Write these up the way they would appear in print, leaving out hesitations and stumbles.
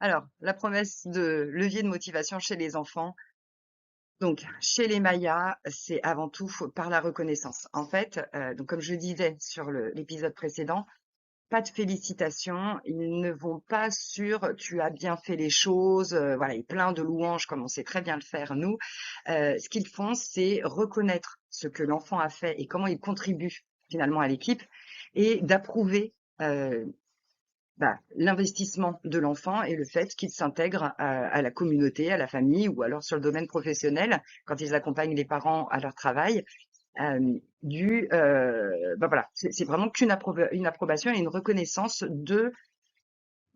Alors, la promesse de levier de motivation chez les enfants, donc chez les Mayas, c'est avant tout par la reconnaissance. En fait, donc comme je disais sur l'épisode précédent, pas de félicitations, ils ne vont pas sur «tu as bien fait les choses», voilà, et plein de louanges comme on sait très bien le faire nous. Ce qu'ils font, c'est reconnaître ce que l'enfant a fait et comment il contribue finalement à l'équipe et d'approuver, heu, l'investissement de l'enfant et le fait qu'il s'intègre à la communauté, à la famille ou alors sur le domaine professionnel, quand ils accompagnent les parents à leur travail. Voilà, c'est vraiment une approbation et une reconnaissance de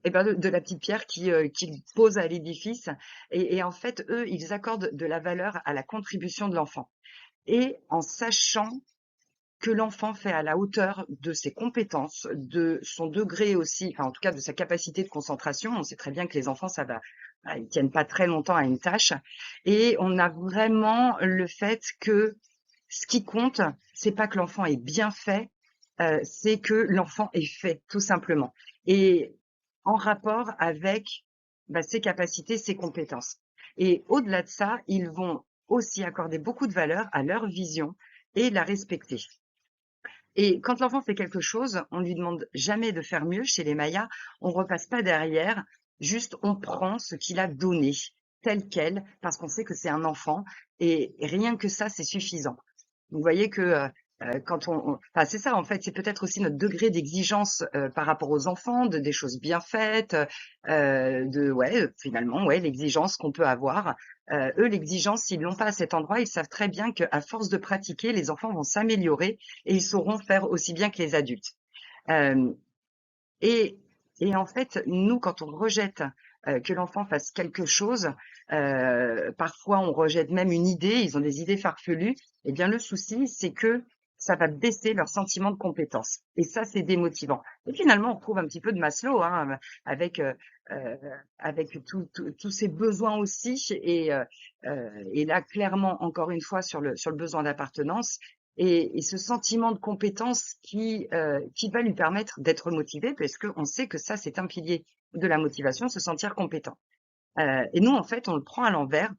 la petite pierre qu'ils posent à l'édifice. Et en fait, eux, ils accordent de la valeur à la contribution de l'enfant. Et en sachant que l'enfant fait à la hauteur de ses compétences, de son degré aussi, enfin en tout cas de sa capacité de concentration. On sait très bien que les enfants, ils tiennent pas très longtemps à une tâche. Et on a vraiment le fait que ce qui compte, c'est pas que l'enfant ait bien fait, c'est que l'enfant ait fait, tout simplement. Et en rapport avec ses capacités, ses compétences. Et au-delà de ça, ils vont aussi accorder beaucoup de valeur à leur vision et la respecter. Et quand l'enfant fait quelque chose, on lui demande jamais de faire mieux. Chez les Mayas, on repasse pas derrière, juste on prend ce qu'il a donné, tel quel, parce qu'on sait que c'est un enfant, et rien que ça, c'est suffisant. Vous voyez que quand enfin, c'est ça en fait, c'est peut-être aussi notre degré d'exigence par rapport aux enfants, des choses bien faites, finalement, ouais, l'exigence qu'on peut avoir. Eux, l'exigence, s'ils l'ont pas à cet endroit, ils savent très bien qu'à force de pratiquer, les enfants vont s'améliorer et ils sauront faire aussi bien que les adultes. Euh, et, et en fait, nous, quand on rejette que l'enfant fasse quelque chose, parfois on rejette même une idée, ils ont des idées farfelues, eh bien le souci, c'est que ça va baisser leur sentiment de compétence. Et ça, c'est démotivant. Et finalement, on retrouve un petit peu de Maslow, hein, avec, euh, avec tous ces besoins aussi. Et là, clairement, encore une fois, sur le besoin d'appartenance, et ce sentiment de compétence qui va lui permettre d'être motivé, parce qu'on sait que ça, c'est un pilier de la motivation, se sentir compétent. Et nous, en fait, on le prend à l'envers.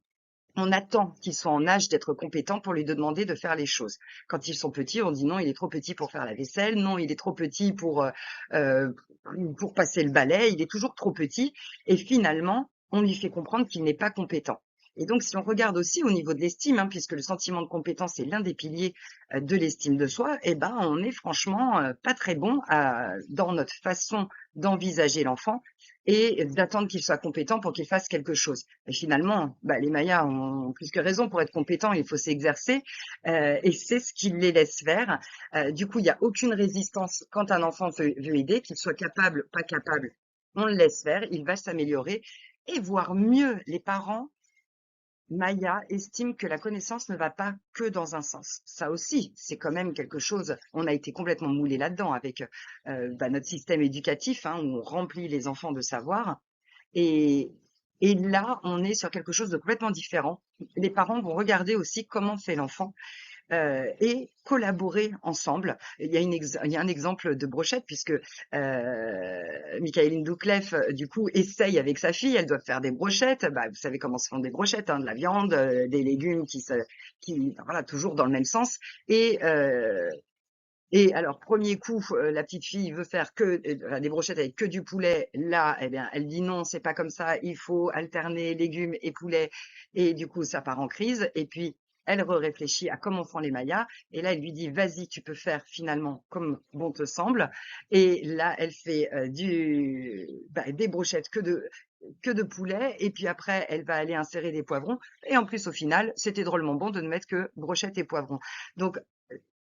On attend qu'ils soient en âge d'être compétents pour lui demander de faire les choses. Quand ils sont petits, on dit non, il est trop petit pour faire la vaisselle, non, il est trop petit euh, pour passer le balai, il est toujours trop petit. Et finalement, on lui fait comprendre qu'il n'est pas compétent. Et donc, si on regarde aussi au niveau de l'estime, hein, puisque le sentiment de compétence est l'un des piliers de l'estime de soi, eh ben, on est franchement pas très bon dans notre façon d'envisager l'enfant et d'attendre qu'il soit compétent pour qu'il fasse quelque chose. Et finalement, les Mayas ont plus que raison pour être compétents, il faut s'exercer, et c'est ce qui les laisse faire. Du coup, il n'y a aucune résistance quand un enfant veut aider, qu'il soit capable, pas capable, on le laisse faire, il va s'améliorer. Et voire mieux, les parents Mayas estiment que la connaissance ne va pas que dans un sens. Ça aussi, c'est quand même quelque chose, on a été complètement moulé là-dedans avec notre système éducatif, hein, où on remplit les enfants de savoir. Et, et là, on est sur quelque chose de complètement différent. Les parents vont regarder aussi comment fait l'enfant et collaborer ensemble. Il y a un exemple de brochette puisque Michaeline Doucleff, du coup, essaye avec sa fille. Elles doivent faire des brochettes. Vous savez comment se font des brochettes, hein, de la viande, des légumes enfin, voilà, toujours dans le même sens. Et alors, premier coup, la petite fille veut faire des brochettes avec que du poulet. Là, eh bien, elle dit non, c'est pas comme ça. Il faut alterner légumes et poulet. Et du coup, ça part en crise. Et puis, elle réfléchit à comment font les Mayas. Et là, elle lui dit, vas-y, tu peux faire finalement comme bon te semble. Et là, elle fait des brochettes que de poulet. Et puis après, elle va aller insérer des poivrons. Et en plus, au final, c'était drôlement bon de ne mettre que brochettes et poivrons. Donc,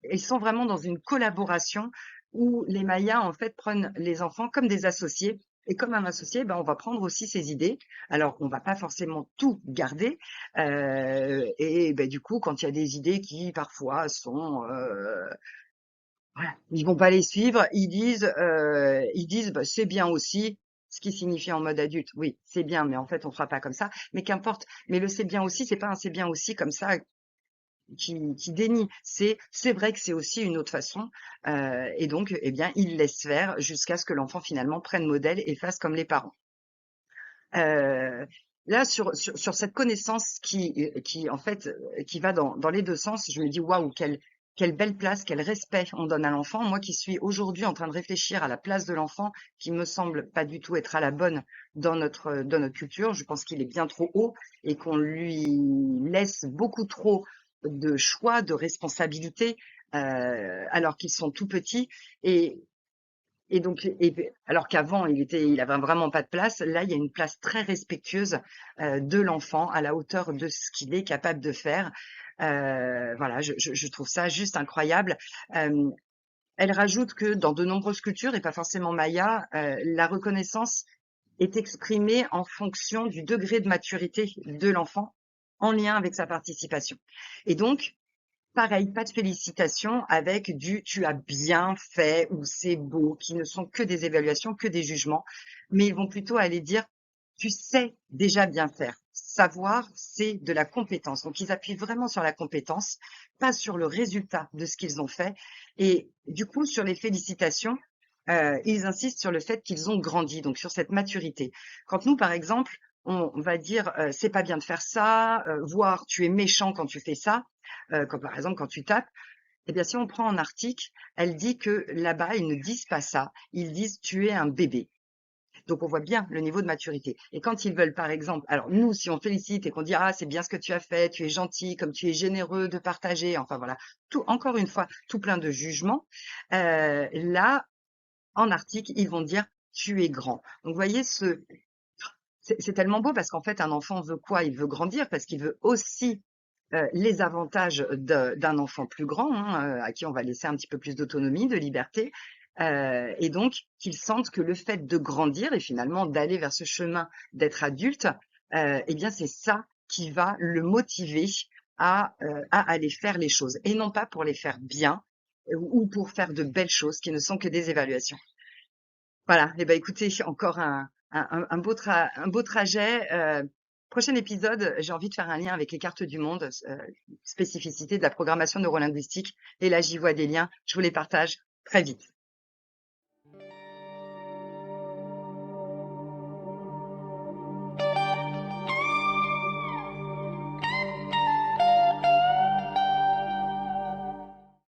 ils sont vraiment dans une collaboration où les Mayas, en fait, prennent les enfants comme des associés. Et comme un associé, on va prendre aussi ses idées. Alors, on va pas forcément tout garder. Du coup, quand il y a des idées qui, parfois, sont... voilà, ils vont pas les suivre, ils disent c'est bien aussi, ce qui signifie en mode adulte, oui, c'est bien, mais en fait, on fera pas comme ça. Mais qu'importe. Mais le c'est bien aussi, c'est pas un c'est bien aussi comme ça qui dénie. C'est vrai que c'est aussi une autre façon, et donc, eh bien, il laisse faire jusqu'à ce que l'enfant finalement prenne modèle et fasse comme les parents. Heu, Là, sur cette connaissance qui en fait, qui va dans les 2 sens, je me dis: «Waouh, quelle belle place, quel respect on donne à l'enfant». Moi qui suis aujourd'hui en train de réfléchir à la place de l'enfant, qui me semble pas du tout être à la bonne dans notre culture. Je pense qu'il est bien trop haut et qu'on lui laisse beaucoup trop de choix, de responsabilités, alors qu'ils sont tout petits et alors qu'avant, il avait vraiment pas de place. Là, il y a une place très respectueuse de l'enfant à la hauteur de ce qu'il est capable de faire. Voilà, je trouve ça juste incroyable. Euh, Elle rajoute que dans de nombreuses cultures, et pas forcément maya, la reconnaissance est exprimée en fonction du degré de maturité de l'enfant en lien avec sa participation. Et donc, pareil, pas de félicitations avec du «tu as bien fait» ou «c'est beau», qui ne sont que des évaluations, que des jugements, mais ils vont plutôt aller dire «tu sais déjà bien faire». Savoir, c'est de la compétence. Donc ils appuient vraiment sur la compétence, pas sur le résultat de ce qu'ils ont fait. Et du coup, sur les félicitations, ils insistent sur le fait qu'ils ont grandi, donc sur cette maturité. Quand nous, par exemple, on va dire «c'est pas bien de faire ça», voire «tu es méchant quand tu fais ça», comme par exemple quand tu tapes, eh bien, si on prend en article, elle dit que là-bas, ils ne disent pas ça. Ils disent tu es un bébé. Donc, on voit bien le niveau de maturité. Et quand ils veulent, par exemple, alors nous, si on félicite et qu'on dit ah c'est bien ce que tu as fait, tu es gentil, comme tu es généreux de partager, enfin voilà, tout encore une fois, tout plein de jugements. Là, en article, ils vont dire tu es grand. Donc, vous voyez c'est tellement beau parce qu'en fait, un enfant veut quoi? Il veut grandir parce qu'il veut aussi les avantages d'un enfant plus grand, hein, à qui on va laisser un petit peu plus d'autonomie, de liberté, et donc qu'ils sentent que le fait de grandir et finalement d'aller vers ce chemin d'être adulte, eh bien c'est ça qui va le motiver à aller faire les choses et non pas pour les faire bien ou pour faire de belles choses qui ne sont que des évaluations. Voilà, et ben écoutez, encore un beau trajet. Prochain épisode, j'ai envie de faire un lien avec les cartes du monde, spécificité de la programmation neurolinguistique. Et là, j'y vois des liens. Je vous les partage très vite.